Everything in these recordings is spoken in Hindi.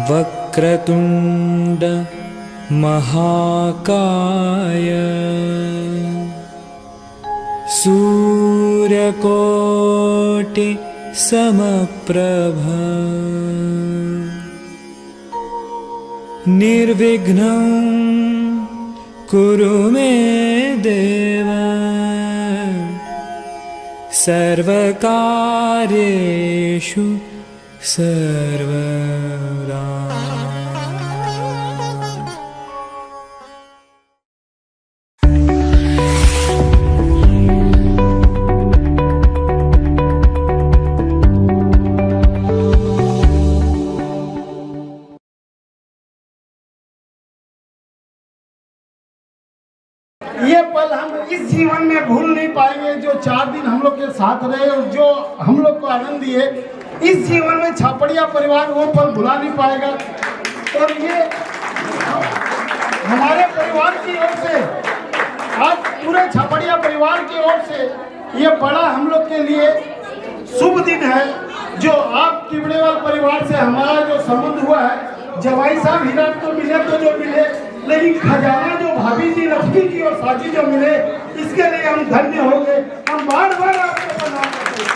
वक्रतुंड महाकाय सूर्यकोटि समप्रभा निर्विघ्नं कुरु मे देव सर्वकार्येषु सर्वदा। ये पल हम इस जीवन में भूल नहीं पाएंगे। जो 4 दिन हम लोग के साथ रहे और जो हम लोग को आनंद दिए, इस जीवन में छापड़िया परिवार वो पल भुला नहीं पाएगा। और ये हमारे परिवार की ओर से, आज पूरे छापड़िया परिवार की ओर से ये बड़ा हम लोग के लिए शुभ दिन है। जो आप टिबड़ेवाल परिवार से हमारा जो संबंध हुआ है, जवाई साहब हीरा तो मिले तो जो मिले, लेकिन खजाना जो भाभी जी लक्ष्मी जी और साजी जो मिले, इसके लिए हम धन्य हो गए। हम बार बार आपको प्रणाम करते हैं।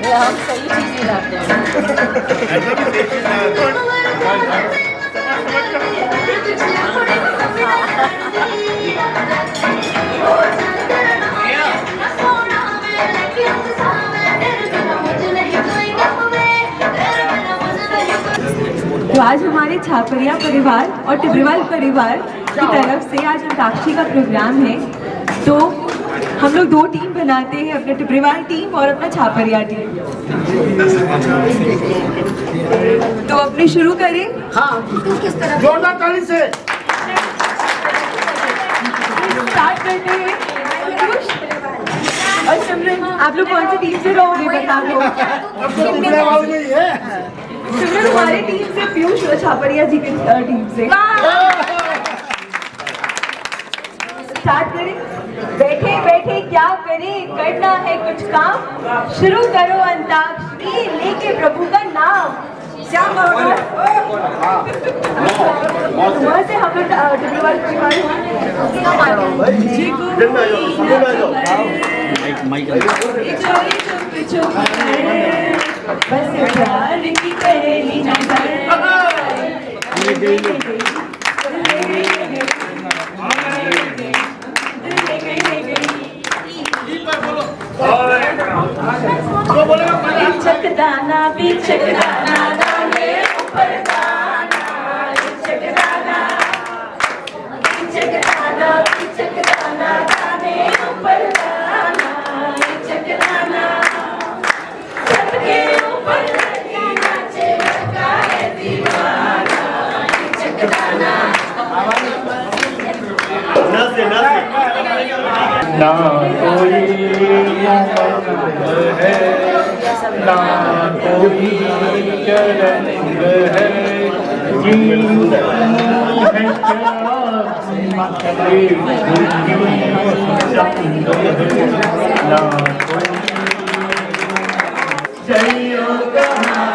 हम सही चीज ही लाते हैं। तो आज हमारे छापरिया परिवार और टिबड़ेवाल परिवार की तरफ से आज अंताक्षरी का प्रोग्राम है। तो हम लोग 2 टीम बनाते हैं, अपना टिबड़ेवाल टीम और अपना छापरिया टीम। तो अपने शुरू करें। हाँ, जोरदार ताली से स्टार्ट करते हैं। और सिमरन, आप लोग कौन सी टीम से रहोगे बता दो। टिबड़ेवाल में ही है। सिमरन हमारी टीम से, पीयूष छापरिया जी की टीम से। स्टार्ट करें। बैठे बैठे क्या करें, करना है कुछ काम, शुरू करो अंताक्षरी लेके प्रभु का नाम। श्याम वहाँ से हम लोग टिबड़ेवाल परिवार बस प्यार की पहली नजर चकदाना भी चकदाना दाने ऊपर दाना, चकदाना चकदाना चकदाना दाने ऊपर दाना, चकदाना सबके ऊपर नाचे लगा है दीवाना, चकदाना। ना कोई है, ना कोई रंग है, जीवन है क्या ना चलियो कहाँ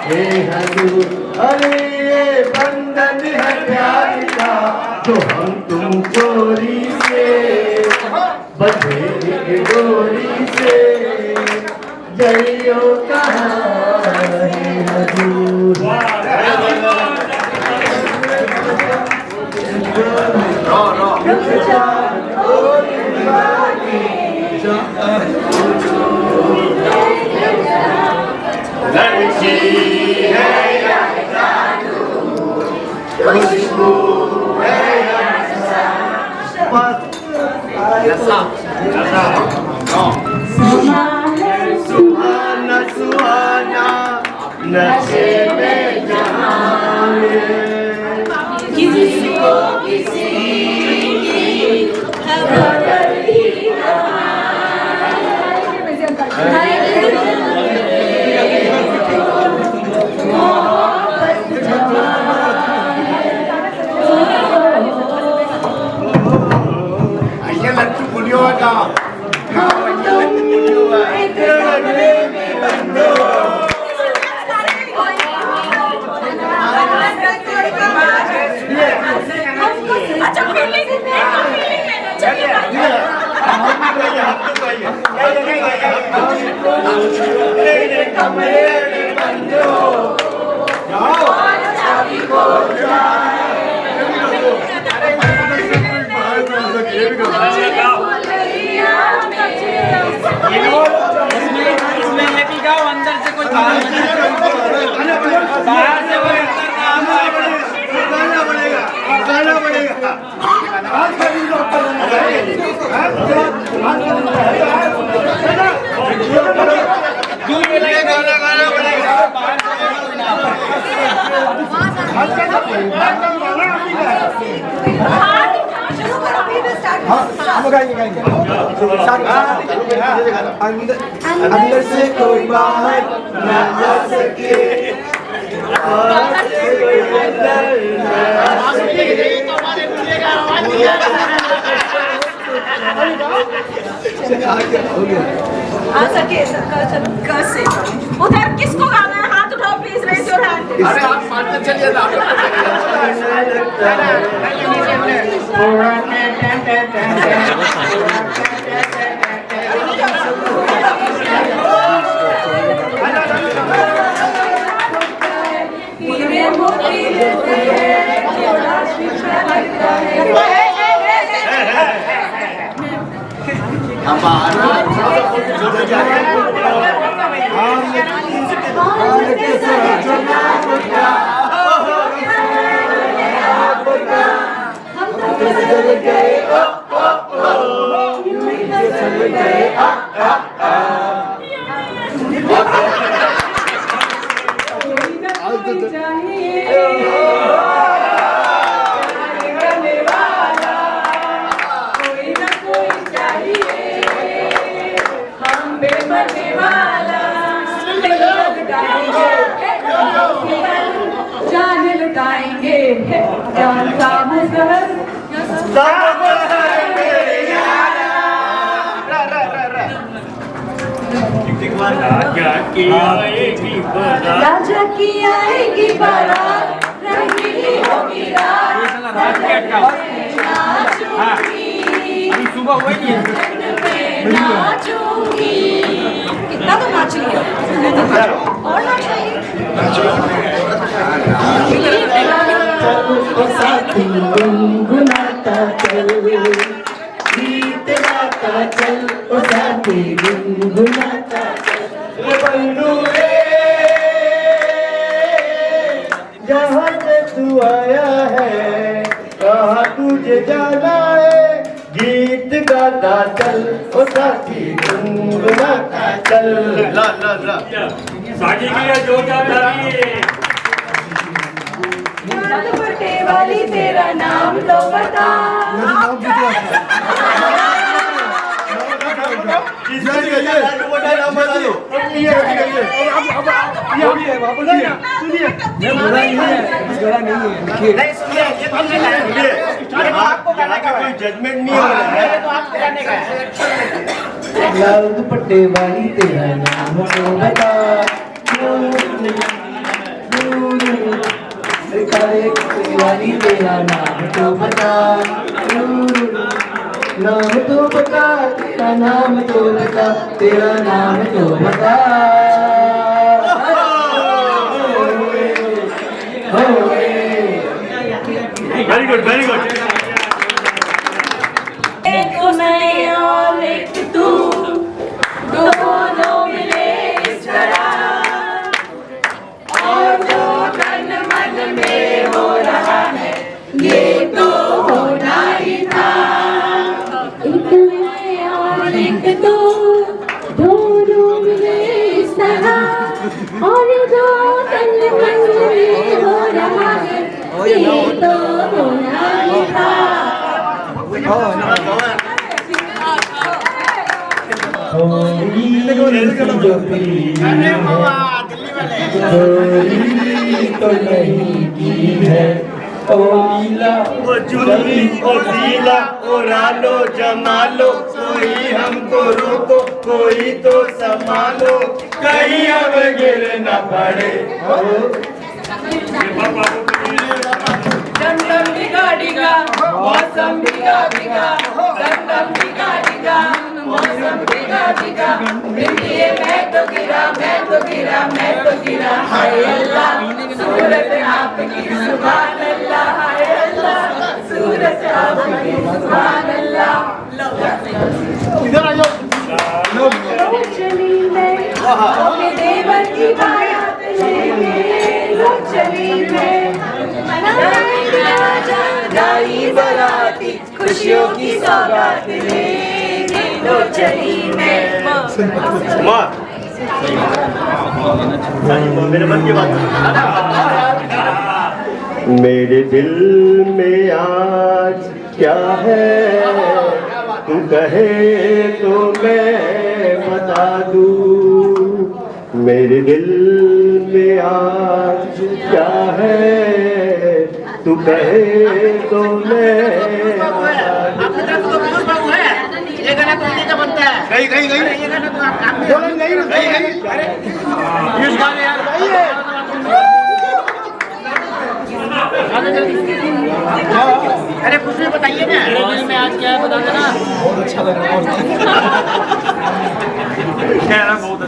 हे हजूर। अरे ये बंधन है प्यार का, तो हम तुम चोरी से बंधे डोरी से जइयो सुहाना सुहाना नशे में जहां किसी को किसी की खबर ही इसमें हैप्पी गाओ अंदर से कुछ बाहर से वो गाना पड़ेगा अंदर से कोई बाहर न जा सके आ सके कर से उधर किसको गाना है? हाथ उठाओ प्लीज, रेज योर हैंड। अरे आप पार्टनर चलिए जान लुटाएंगे जान का मजहर राजा की आएगी बारात, रंगीली होगी रात, सुबह वही है नाचूंगी। कितना तो नाच लिया और साथी गुनगुनाता चल गीत गाता चल ओ साथी गुनगुनाता चल बंधु रे जहाँ से तू आया है कहाँ तुझे जाना है गीत गाता चल ओ साथी गुनगुनाता चल ला ला ला साथी के लिए जो दुपट्टे वाली तेरा नाम तो बता। जजमेंट नहीं हो रहा है लाल दुपट्टे वाली तेरा नाम तो बता वाली तेरा नाम तो बता नाम तो बता तेरा नाम तो बता तेरा नाम तो बता वेरी गुड वेरी गुड तो होना ही था। जो पीर है चोरी तो नहीं की है। ओ लीला ओ जुली ओ लीला ओ रालो जमालो, कोई हमको रोको कोई तो संभालो, कहीं अब गिर न पड़े। डम डम डिगा डिगा मौसम डिगा डिगा, डम डम डिगा डिगा मौसम डिगा डिगा, बिंदिए मैं तो गिरा मैं तो गिरा मैं तो गिरा, हाय अल्लाह सूरत आपकी सुभान अल्लाह, हाय अल्लाह सूरत आपकी सुभान अल्लाह। इधर आ जाओ। चली मैं अपने देवर की बारात लेके, लो चली मैं जाई बराती खुशियों की सौगात लेके, लो चली मैं। मेरे मन की बात। मेरे दिल में आज क्या है, तू कहे तो मैं बता दूं। मेरे दिल में आज क्या है, तू कहे तो मैं बता दूं। गई गई गई ये गाना तो आप काम में नहीं गई अरे यूज गाने यार अरे कुछ भी बताइए ना, दिल में आज क्या है बता देना। बहुत अच्छा लगा, बहुत अच्छा।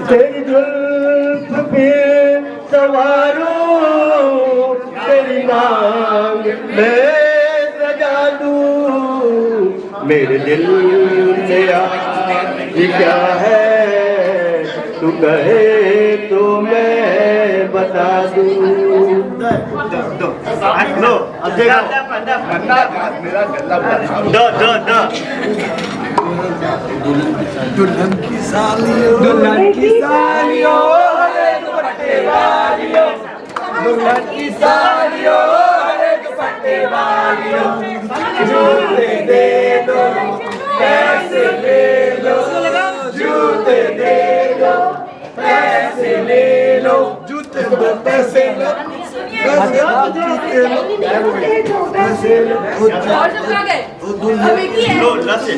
तेरी जुल्फ पे सवारो, तेरी मांग मैं सजा दूं। मेरे दिल में आज क्या है, तू कहे तो मैं बता दूं। लो अब देखो मेरा गला दुल्हन की सालियों दुपट्टे वालियों, दुल्हन की सालियों दुपट्टे वालियों, जूते दे दो पैसे ले लो, जूते दे दो पैसे ले लो, जूते दो पैसे लो, पैसे लो। और सब आ गए अब एक ही है। लो लसे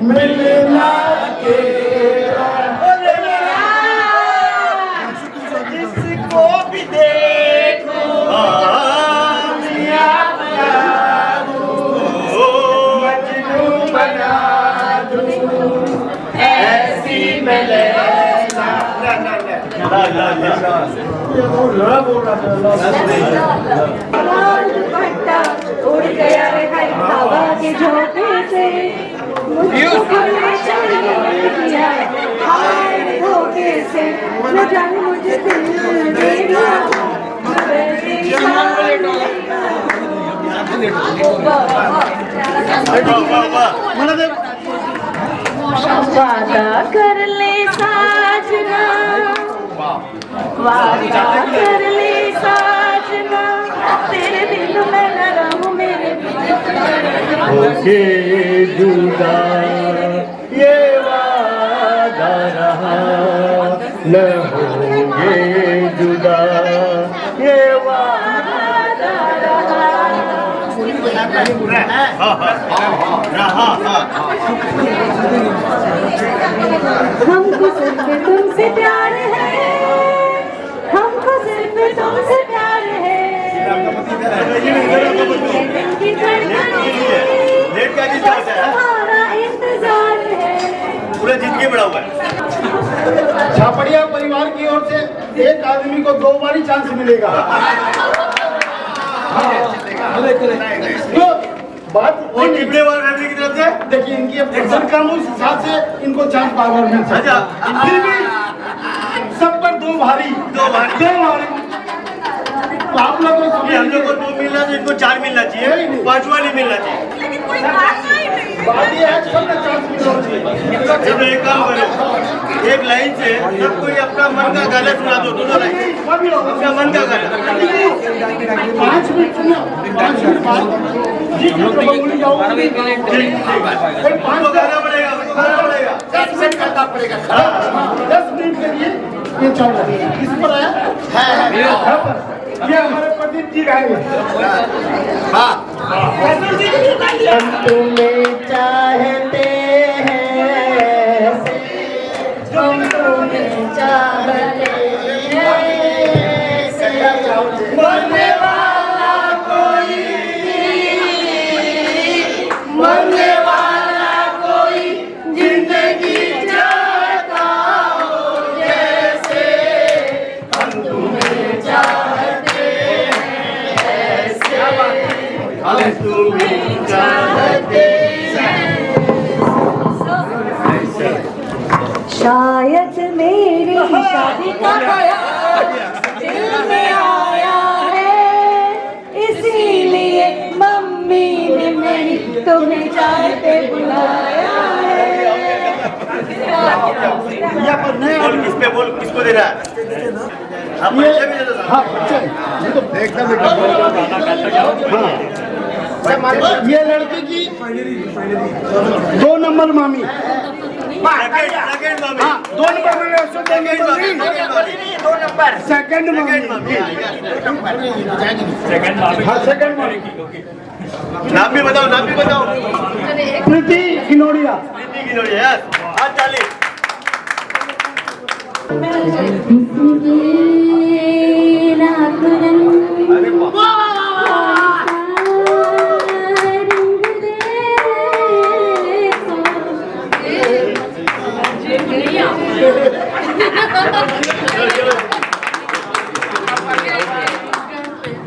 मिलना के जिसको भी देखो मजनू बना दूं, ऐसी मैं लैला। लाल दुपट्टा उड़ गया है हवा के झोंके से, मुझको भूलने चाहिए किया हाय धोखे से, न जाने मुझे दिल देना वादा कर ले साजना, वादा कर ले साजना, तेरे दिल में न रहूं मेरे होके जुदा ये वादा रहा, न होंगे जुदा ये वादा रहा। हमको सिर्फ तुमसे प्यार है, हमको सिर्फ तुमसे प्यार है, दिल की धड़कनों में तुम्हारा इंतजार है। पूरा जिंदगी बड़ा हुआ है। छापड़िया परिवार की ओर से एक आदमी को 2 बार ही चांस मिलेगा। तो बात वो टिपने वाले फैमिली की तरफ से देखिए, इनकी एक्शन कम उस हिसाब से इनको चांस बार मिल सकता है। फिर भी सब पर 2 भारी। तो आप लोगों को हम लोग को 2 मिलना चाहिए, इनको 4 मिलना चाहिए, 5वां नहीं मिलना चाहिए। लेकिन कोई बात नहीं बात ये है सबने चांस मिला चाहिए। तो एक काम करो, एक लाइन से सब कोई अपना मन का गाना सुना दो, दोनों लाइन अपना मन का गाना। 5 मिनट सुनो, 5 मिनट बाद जी तो बोली जाओ। कोई 5 गाना पड़ेगा, गाना पड़ेगा। 10 मिनट करना पड़ेगा। 10 मिनट के लिए ये चल रहा है। किस पर है? ये हमारे प्रदीप जी गाएंगे। हाँ, हम तुम्हें चाहते हैं, हम तुम्हें चाहते हैं, मरने वाला कोई, मरने वाला कोई जिंदगी चाहता हो जैसे हम तुम्हें चाहते हैं ऐसे हम तुम्हें चाहते हैं। शायद मेरी शादी का दिल में आया है, इसीलिए मम्मी ने मेरी तुम्हें चाहते बुलाया है। बोल किस पे, बोल किसको दे रहा है? हाँ, बच्चे भी दे दो। हाँ बच्चे ये तो एकदम ये लड़की की 2 नंबर मामी। Second mummy. हाँ 2 नंबर में सेकंड मम्मी। हाँ सेकंड मम्मी। नाम भी बताओ, नाम भी बताओ। प्रीति गिनोड़िया। प्रीति गिनोड़िया, यस। हाथ ताली। अरे वाह।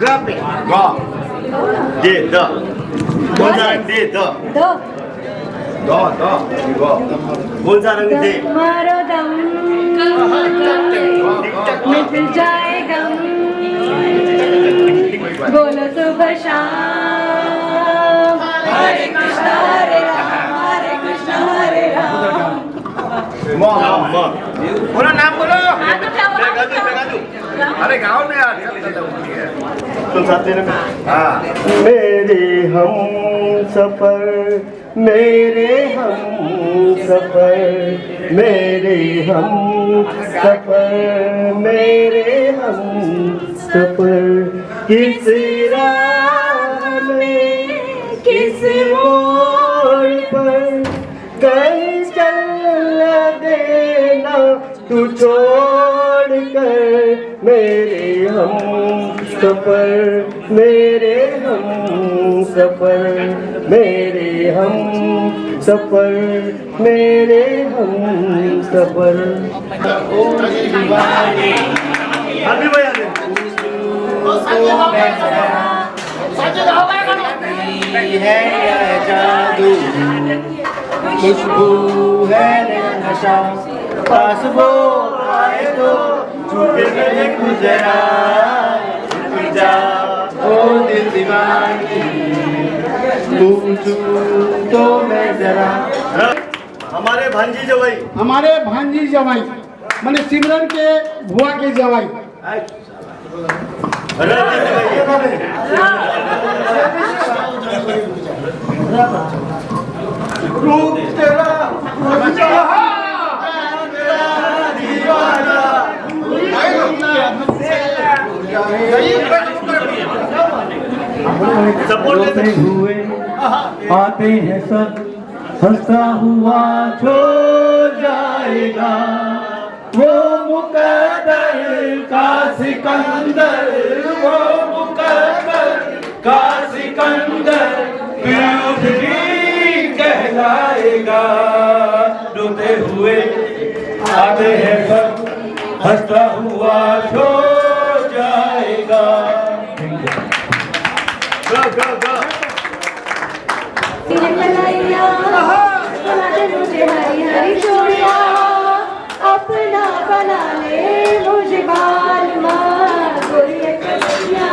गा पे गा दे द कौन सा रंग दे द द कौन सा रंग दे मारो दम मिट जाएगा, बोलो सुबह शाम हरे कृष्णा हरे राम हरे कृष्णा हरे राम। बोलो नाम बोलो। बेगा दू। अरे गाँव में यार तुम साथ देने में। हाँ। मेरे हम सफर, मेरे हम सफर, मेरे हम सफर, मेरे हम सफर, किस राह में किस मोड़ पर कहीं चल देना तू छोड़ कर, मेरे हम सफर, मेरे हम सफर, मेरे हम सफर, मेरे हम सफर। अभी भैया दे है जादू, खुशबू है नशा, पास वो आए तो छूटे मेरे गुजरा, छूट जा ओ दिल दीवानी, पूछू तो मैं जरा। हमारे भांजी जवाई, हमारे भांजी जवाई माने सिमरन के भुआ के जवाई। रूप तेरा रोते हुए आते हैं सब, हंसता हुआ छोड़ जाएगा वो मुकद्दर का सिकंदर, वो मुकद्दर का सिकंदर पीयूष भी कहलाएगा। रोते हुए आते हैं सब, हंसता हुआ छोड़ जाएगा। मुझे हरी हरी चूड़िया अपना बना ले, मुझे बाल मार गोरी कलिया,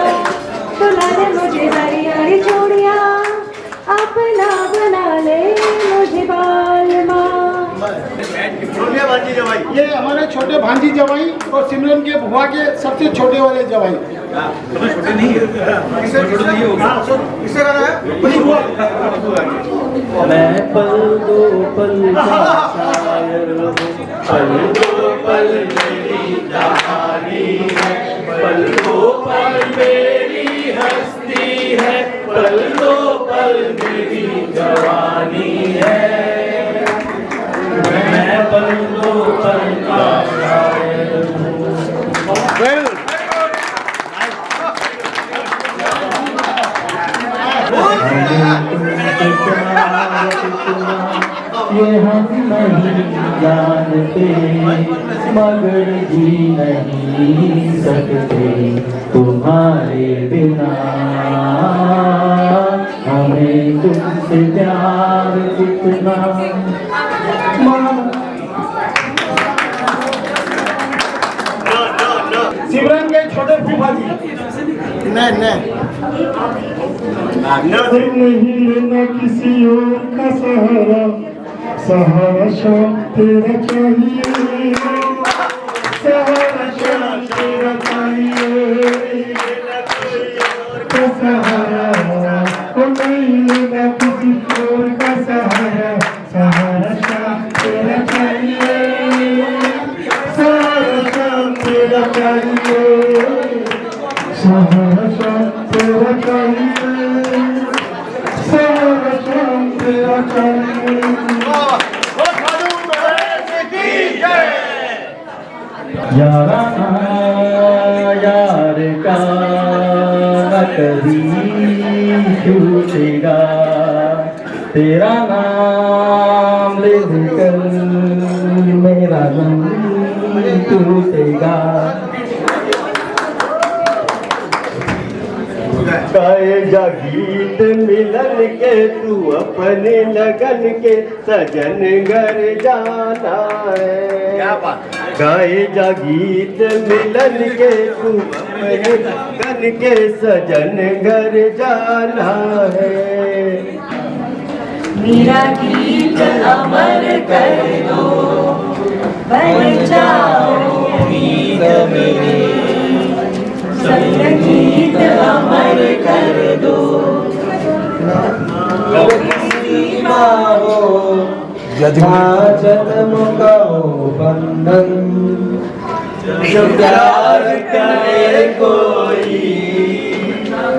तुला दे मुझे हरी हरी चूड़िया अपना बना ले, छोटे भांजी जवाई और सिमरन के बुआ के सबसे छोटे वाले जवाई। छोटे नहीं है, छोटे नहीं होगा। किससे कर रहा है? बड़ी बुआ। मैं पल दो पल का शायर हूँ, पल दो पल मेरी कहानी है, पल दो पल मेरी हस्ती है, पल दो पल मेरी जवानी है। मैं पल दो पल का शायर हूँ। ये हम नहीं जानते मगर जी नहीं सकते तुम्हारे बिना, हमें तुमसे प्यार कितना। सिमरन के छोटे फूफा जी। नहीं लेना किसी और का सहारा, सहारा शाम तेरा चाहिए, सहारा शाम तेरा चाहिए, का सहारा ओ नहीं लेना किसी और का सहारा, सहारा शाम तेरा चाहिए, सहारा शाम तेरा चाहिए, सहारा शाम तेरा चाहिए, सहारा शाम तेरा चाहिए। याराना यार का न कभी छूटेगा, तेरा नाम लेकर मेरा गम टूटेगा। गाएगा गीत मिलन के तू अपने लगन के, सजन घर जाना है। क्या बात। गाएगा गीत मिलन के तू अपने लगन के, सजन घर जाना है। मेरा गीत अमर कर दो, बन जाओ गीत मेरे, संगीत अमर कर दो। सीमा हो जहाँ जन्म का हो बंधन, जो प्यार करे कोई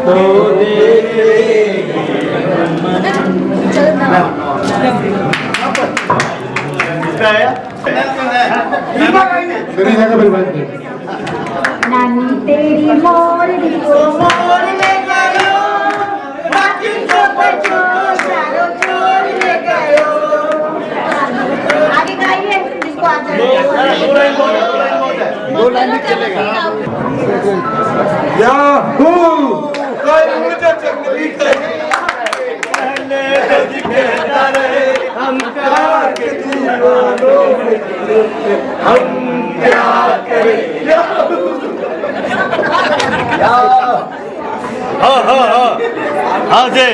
तो देखे नानी तेरी मोरनी को मोर ले गयो, बाकी को बचो सारो चोर ले गयो। आगे गाइए जिसको आता है। दो लाइन चलेगा। याहू कोई मुझे चंगली करे, पहले कहता रहे हम प्यार के दीवानों में, हम क्या करें। हाँ जी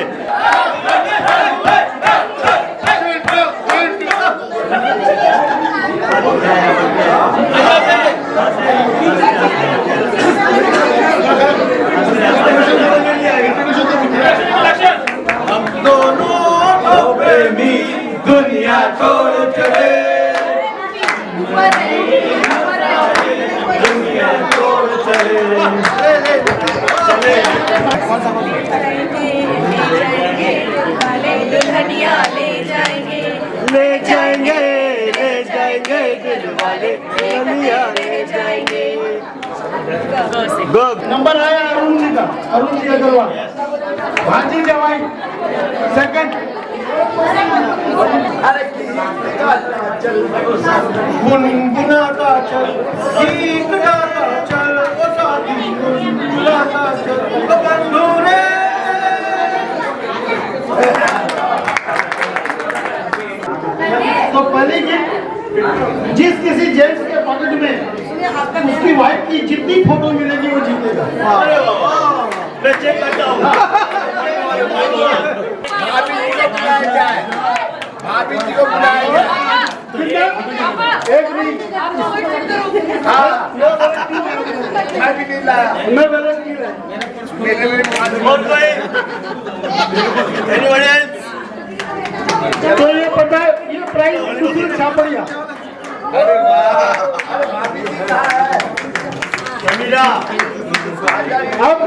हम दोनों प्रेमी दुनिया छोड़ चले, दुनिया छोड़ चले। दुल्हनिया ले जाएंगे, ले जाएंगे, ले जाएंगे दिल वाले, दुनिया ले जाएंगे। नंबर आया अरुण जी का, अरुण जी अग्रवाल भांजी जवाई सेकंड। गुनगुनाता चल, गीत गाता चल, ओ साथी गुनगुनाता चल, ओ बंधु रे। तो पहले जिस किसी जेंट्स के पॉकेट में उसकी वाइफ की जितनी फोटो मिलेगी वो जीतेगा। मैं चेक करता हूँ। भाभी जी को बुलाया जाए। एक मिनट मैं भी नहीं लाया। मैं बैलेंस नहीं है। तो ये पता है, ये प्राइस सुशील छापड़िया। अब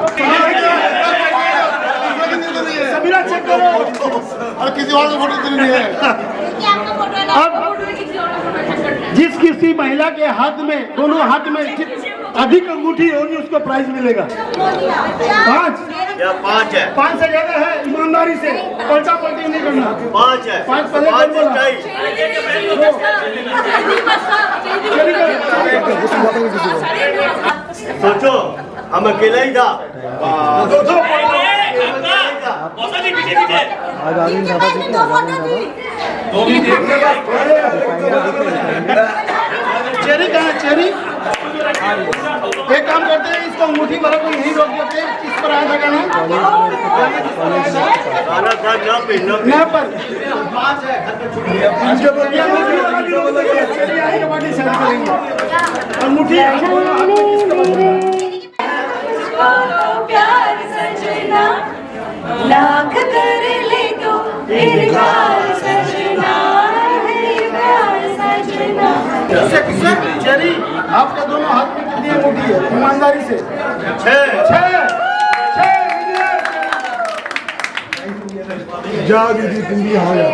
समीरा चेक करो। और किसी और को फोटो नहीं है। अब जिस किसी महिला के हाथ में, दोनों हाथ में अधिक अंगूठी होगी उसको प्राइज मिलेगा। 5 या 5 है। 5 से ज्यादा है, ईमानदारी से पलटा पलटी नहीं करना। 5 है। 5 पहले कौन बोला? सोचो हम अकेला ही था। चेरी कहाँ है? चेरी एक काम करते हैं, इसको अंगूठी वाला को यही रोक देते हैं। किस पर आया था गाना? गाना था ना पे ना पर 5 है। चेरी आने के बाद ही शादी करेंगे। अंगूठी प्यार सजना लाख कर ले तो प्यार सजना है प्यार सजना। चेरी आपके दोनों हाथ में कितनी अंगूठी है? ईमानदारी से 6 जा दीदी दिल्ली आ जा।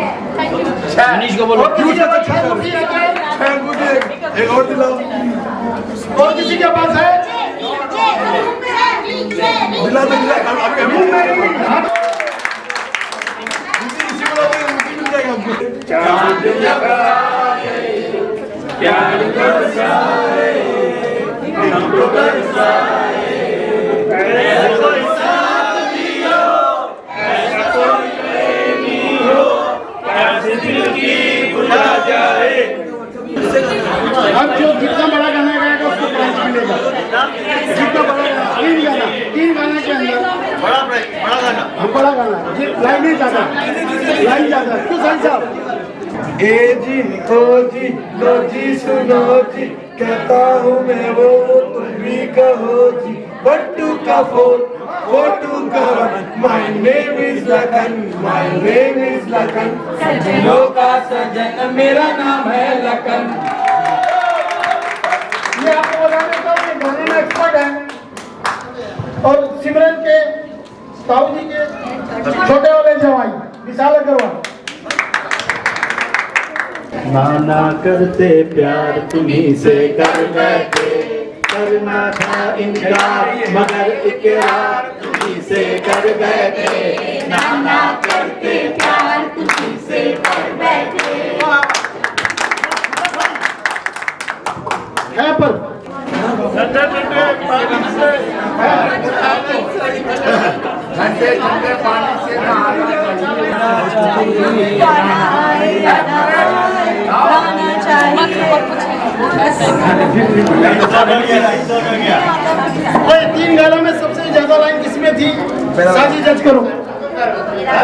मनीष को बोलो। और किसी के पास 6 अंगूठी है क्या? 6 अंगूठी एक और दिलाओ। और किसी के पास है? दिला दो दिला। अभी मिल जाएगा हमको। अब जो जितना बड़ा गाना गाएगा उसको प्राइज मिलेगा। जितना बड़ा गाना, 3 गाना के अंदर बड़ा गाना। बड़ा गाना लाइन नहीं ज्यादा, लाइन ज्यादा। क्यों साईं साहब? ए जी ओ जी लो जी सुनो जी, कहता हूँ मैं वो तुम भी कहो जी। बट्टू का फोटू का my name is Lakhan, my name is Lakhan. सजनों का सजन मेरा नाम है लखन। ये आपको बता देता हूँ कि गाने में एक्सपर्ट है। और सिमरन के ताऊ जी के छोटे वाले जवाई विशाल अग्रवाल। नाना करते प्यार तुम्हीं से कर बैठे, करना था इनकार मगर इकरार तुम्हीं से कर बैठे। नाना करते प्यार तुम्हीं से कर बैठे। है पर ठंडे ठंडे पानी से नहाना ये 3 गानों में सबसे ज्यादा लाइन किसमें थी? साजी जज करो।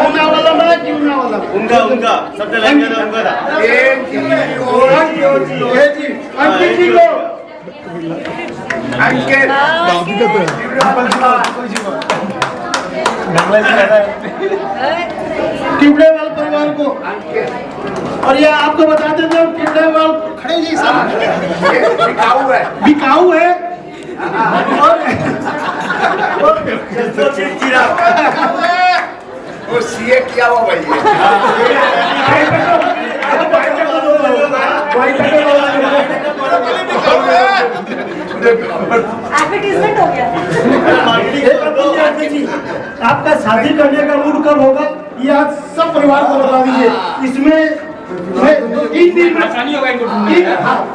उना वाला में कि उना वाला? उनका सबसे लाइन ज्यादा उनका था। अंकित जी को टिबड़ेवाल परिवार को। और ये आपको बता देते हैं टिबड़ेवाल खड़े जी साहब बिकाऊ है वो सीए किया हुआ भाई। एडवर्टीजमेंट हो गया। आपका शादी करने का मूड कब होगा ये आज सब परिवार को बता दीजिए। इसमें मैं 3 दिन में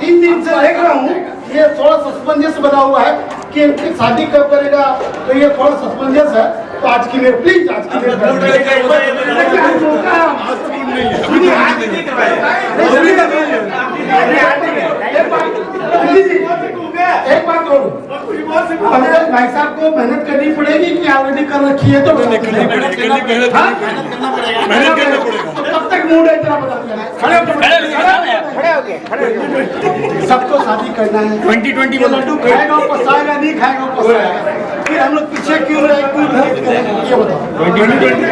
3 दिन से देख रहा हूँ, ये थोड़ा सस्पेंस बना हुआ है कि इनकी शादी कब करेगा, तो ये थोड़ा सस्पेंस है। तो आज की मेरे प्लीज आज की एक बात बोलो, भाई साहब को मेहनत करनी पड़ेगी कि ऑलरेडी कर रखी है? तो मेहनत करना पड़ेगा। कब तक मूड है इतना बता? सबको शादी करना है। 2020 ये लड्डू खाएगा पसाएगा, नहीं खाएगा पसाएगा, फिर हम लोग पीछे क्यों रहे, क्यों भेद करें, ये बताओ। 2020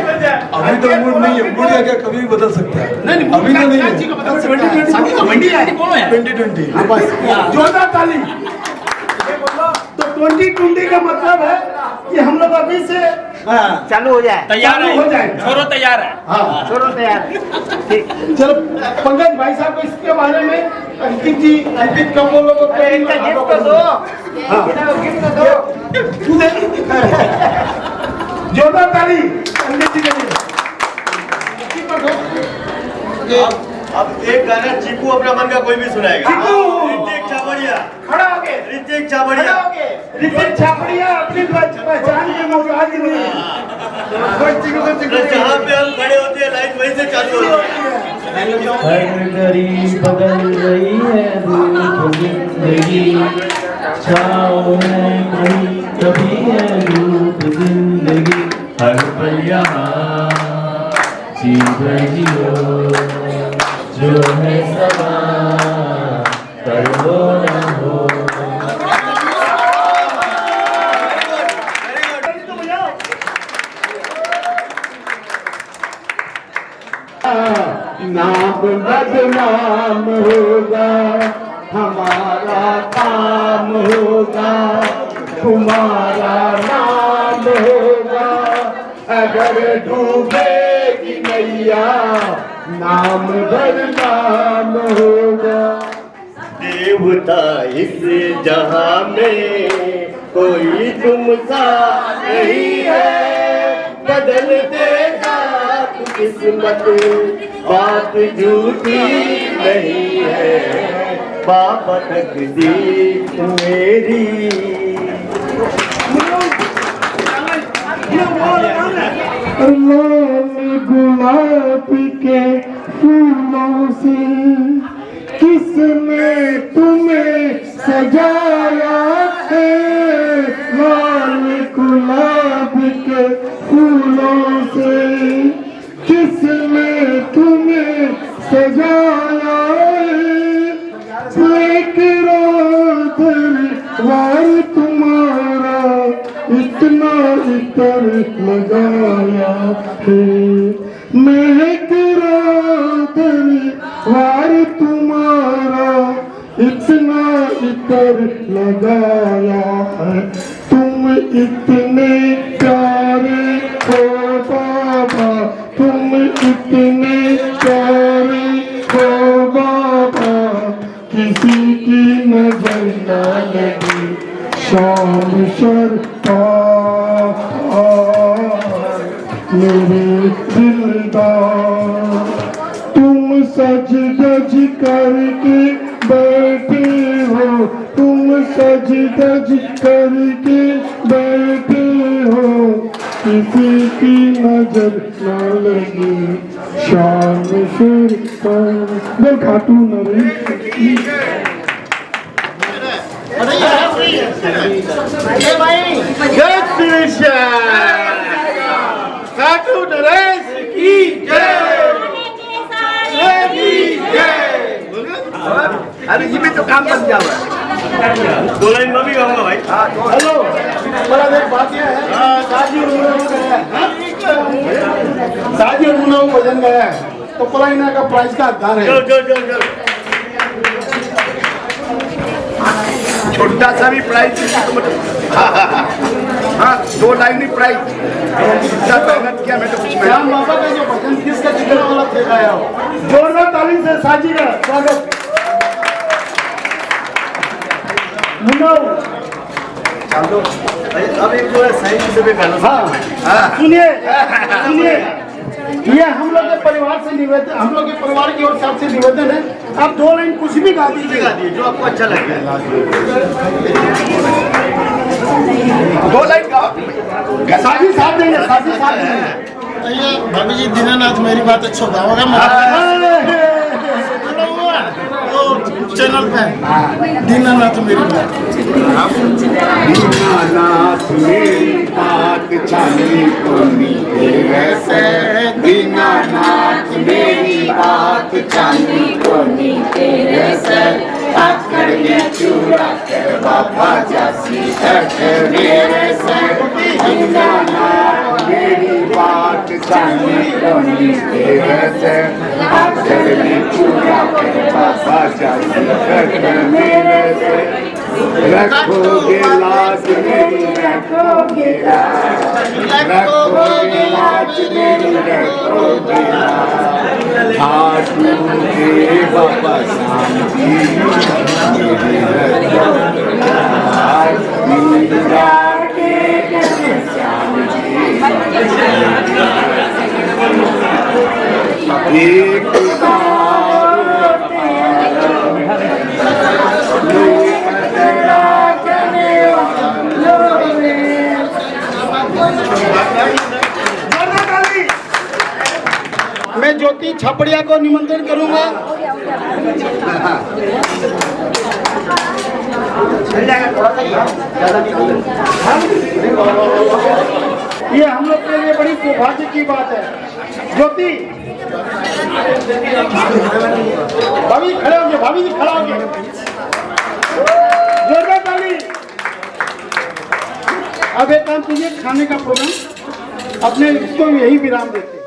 अभी तो मूड नहीं है, मूड क्या कभी भी बदल सकता है। नहीं अभी तो नहीं है। चीज को बदल सकता है, शादी तो मंडी है। 2020 हाँ, बस जोरदार ताली। तो 2020 का मतलब है कि हम लोग अभी से चालू हो जाए। तैयार चालू हो जाए। छोरो तैयार है। हाँ छोड़ो तैयार। ठीक। चलो पंकज भाई साहब को इसके बारे में अंकित जी, अंकित कम बोलो तो इनका गिफ्ट तो दो। हाँ। इनका गिफ्ट तो दो। जोरदार ताली अंकित जी के लिए। अब एक गाना चीकू अपना मन का कोई भी सुनाएगा। चीकू। ऋतिक छाबड़िया, खड़ा हो गए। ऋतिक छाबड़िया। ऋतिक छापड़िया अपनी पहचान के मोहताज नहीं है। जहाँ पे हम खड़े होते हैं लाइन वहीं से चालू होती है। हर घड़ी बदल रही है धूप जिंदगी, छाँव है कहीं कभी है धूप जिंदगी, हर पल यहाँ जी रही हो, जो है समा कर हो ना हो। नाम बदनाम होगा, हमारा काम होगा, तुम्हारा नाम होगा, अगर डूबेगी नैया नाम बदनाम होगा। देवता इस जहां में कोई तुम सा नहीं है, बदल देगा किस्मत, बात झूठी नहीं है, बाबा तकदीर मेरी। गुलाब के फूलों से किसने तुम्हें सजाया है, लाल गुलाब के फूलों से किसने तुम्हें सजाया है, एक दरबार तुम्हारा इतना इतर लगाया है, महक दरबार तुम्हारा इतना इतर लगाया है, तुम इतने प्यारे हो बाबा, तुम इतने प्यारे हो बाबा, किसी की नजर न लगी शाम सरकार मेरे दिलदार। तुम सज धज करके बैठे हो, तुम सज धज करके बैठे हो, किसी की नजर न लगी शाम सरकार। बोल खाटू नरेश खाटू नरेश की अरे ये भी तो काम बन जाओ। दो लाइन में भी गाऊंगा भाई। हेलो, बड़ा देर बात यह है, शादी और मुनाऊ गया है, शादी और मुनाऊ भजन गया है, तो पलाइना का प्राइस का हकदार है। चल छोटा सा भी प्राइस हाँ 2 लाइन ही प्राइस मेहनत किया मैं तो कुछ श्याम बाबा का जो भजन किसका चिकन वाला फेंका है, जोरदार ताली से साजी का स्वागत। मुनाऊ अब एक जो है सही से भी गाना। हाँ सुनिए सुनिए, ये हम लोग के परिवार से निवेदन, हम लोग के परिवार की ओर से आपसे निवेदन है, आप 2 लाइन कुछ भी गा दीजिए जो आपको अच्छा लगे। 2 लाइन गाओ, साथी साथ देंगे, साथी साथ देंगे। भाभी जी दीनानाथ मेरी बात अच्छा गाओगा चैनल पे दीनानाथ मेरी बात, दीनानाथ मेरी बात चांदी कोनी तेरे से दीनानाथ मेरी बात चांदी कोनी तेरे से आकर ये चूड़ा कर बाबा जासी तक मेरे से दीनानाथ मेरी बात चांदी कोनी तेरे से आकर ये चूड़ा कर बाबा जासी तक मेरे से रखोगे लाज मेरी रखोगे रखोगे लाज मेरी रखोगे हाथ के बाबा शांति मैं ज्योति छपड़िया को निमंत्रण करूंगा। ये हम लोग के लिए बड़ी सौभाग्य की बात है। ज्योति भाभी खड़े होंगे, भाभी जी खड़ा होंगे, जोरदार ताली। अब एक काम कीजिए, खाने का प्रोग्राम अपने इसको यही विराम देते हैं।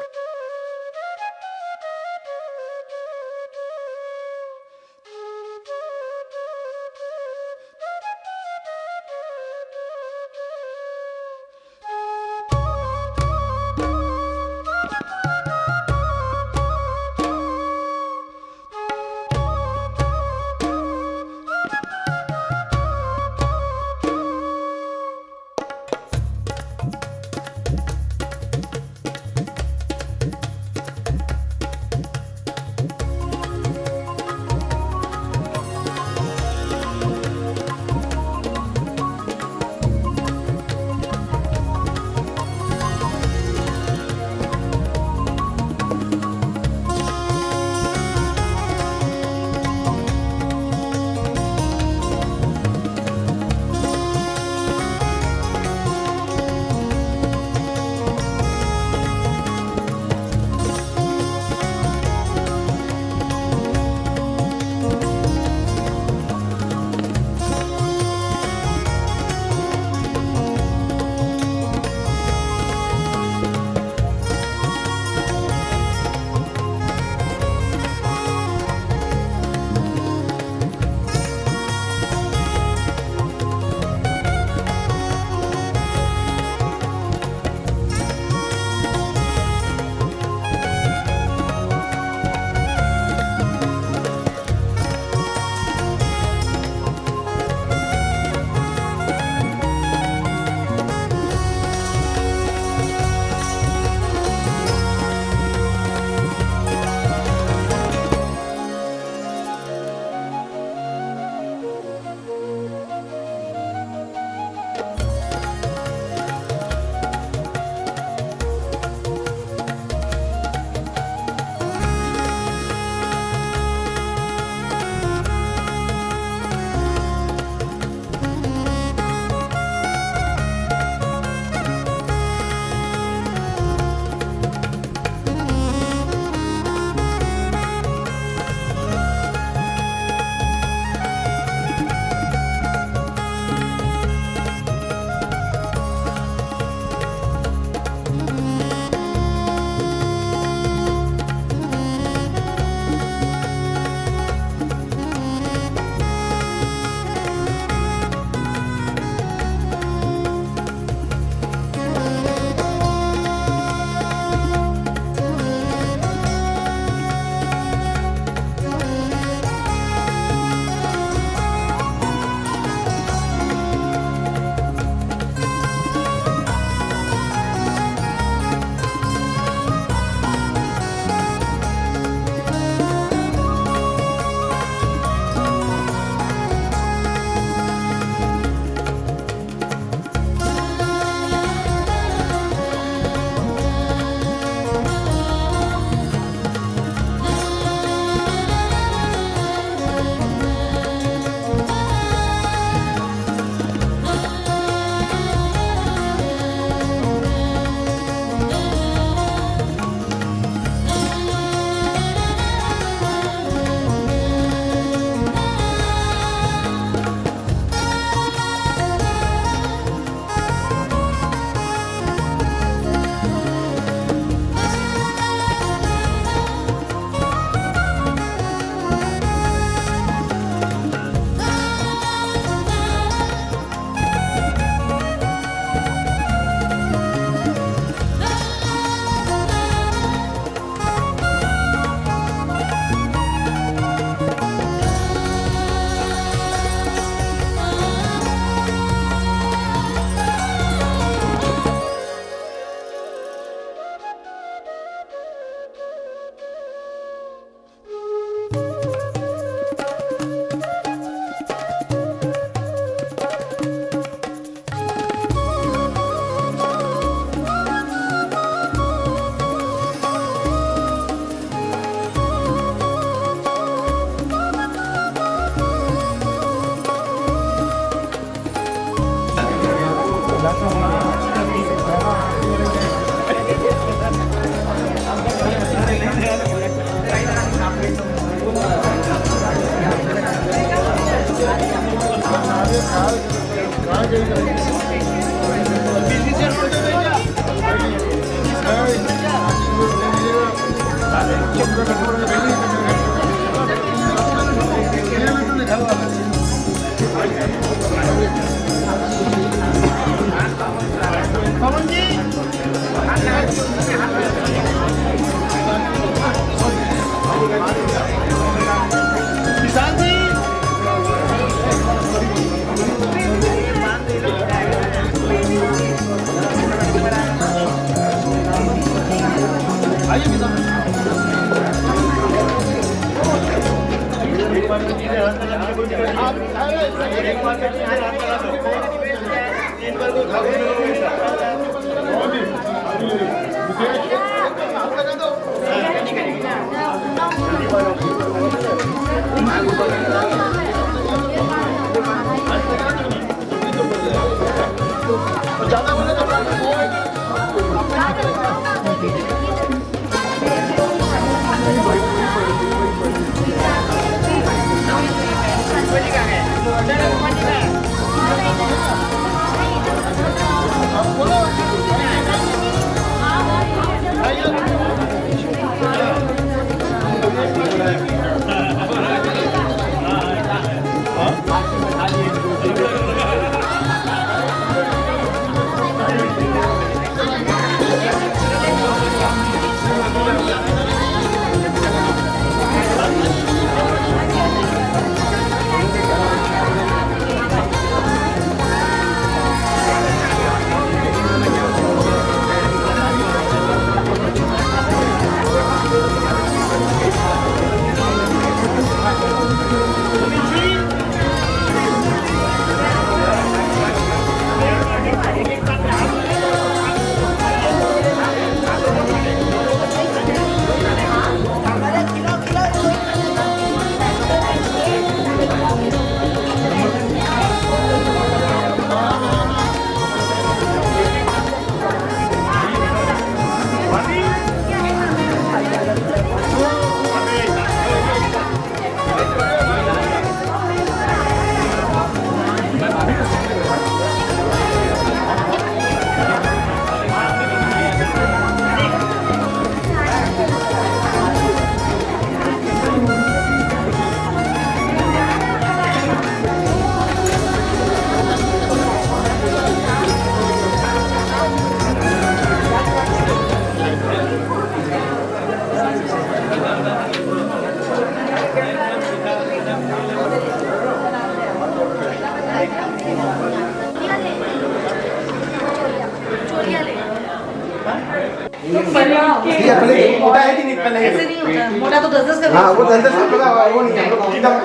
मोटा है कि नहीं पहले ऐसे नहीं होता मोटा तो 10-10 का हाँ वो 10-10 का वो नहीं हम लोग एकदम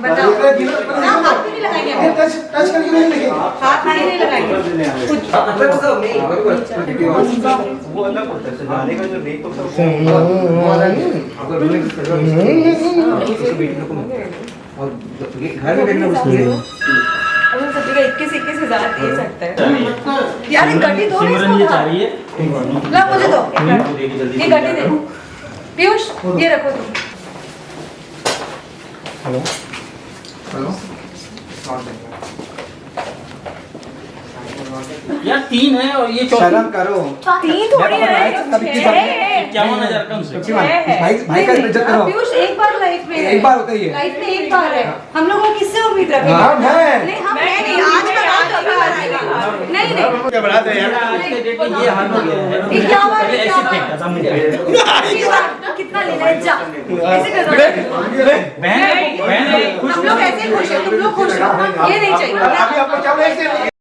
बताओ हाथ भी नहीं लगाएंगे टच करके नहीं लिखेंगे हाथ नहीं लगाएंगे कुछ वो अलग होता है सजाने का जो मेकअप होता है वो अलग है अगर और घर में बैठना मुश्किल है अब हम सब जगह 21,000 दे सकते हैं यार एक गड्डी दो सिमरन ये चाह रही है ला मुझे दो ये गड्डी दे पीयूष ये रखो तुम हेलो हेलो यार 3 है और ये चौथी शर्म करो 3 थोड़ी है 51,000 कम से भाई का इज्जत करो पीयूष एक बार लाइफ में एक बार होता ही है लाइफ में एक बार है हम लोगों को किससे उम्मीद रखेंगे हम हैं नहीं हम नहीं आज का रात अभी आएगा नहीं नहीं क्या बढ़ाते हैं यार आज के डेट में ये हाल हो गया है ये क्या हुआ पहले ऐसे फेंकता था मुझे कितना लेना है जा ऐसे कर दो बहन हम लोग ऐसे खुश हैं तुम लोग खुश हो ये नहीं चाहिए अभी आपको क्या बोले